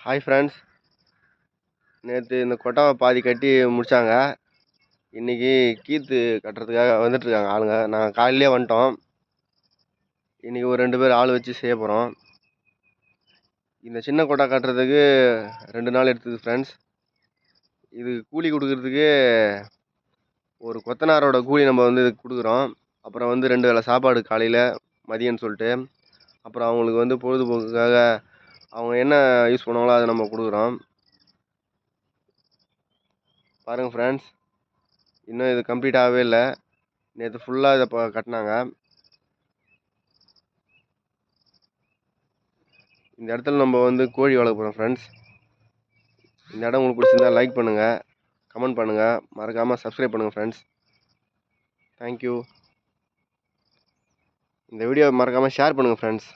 Hi friends, நேற்று இந்த கொட்டாவை பாதி கட்டி முடித்தாங்க. இன்றைக்கி கீற்று கட்டுறதுக்காக வந்துட்டுருக்காங்க ஆளுங்க. நாங்கள் காலையிலே வந்துட்டோம். இன்றைக்கி ஒரு 2 பேர் ஆள் வச்சு செய்ய போகிறோம். இந்த சின்ன கொட்டா கட்டுறதுக்கு 2 நாள் எடுத்தது ஃப்ரெண்ட்ஸ். இது கூலி கொடுக்குறதுக்கு ஒரு கொத்தனாரோட கூலி நம்ம வந்து இதுக்கு கொடுக்குறோம். அப்புறம் வந்து 2 வேளை சாப்பாடு காலையில் மதியம்னு சொல்லிட்டு, அப்புறம் அவங்களுக்கு வந்து பொழுதுபோக்குக்காக அவங்க என்ன யூஸ் பண்ணுவாங்களோ அதை நம்ம கொடுக்குறோம். பாருங்கள் ஃப்ரெண்ட்ஸ், இன்னும் இது கம்ப்ளீட் ஆகவே இல்லை. நேற்று ஃபுல்லாக இதை கட்டினாங்க. இந்த இடத்துல நம்ம வந்து கோழி வளர்க்க போகிறோம் ஃப்ரெண்ட்ஸ். இந்த இடம் உங்களுக்கு பிடிச்சிருந்தா லைக் பண்ணுங்கள், கமெண்ட் பண்ணுங்கள், மறக்காமல் சப்ஸ்கிரைப் பண்ணுங்கள் ஃப்ரெண்ட்ஸ். தேங்க்யூ. இந்த வீடியோ மறக்காமல் ஷேர் பண்ணுங்கள் ஃப்ரெண்ட்ஸ்.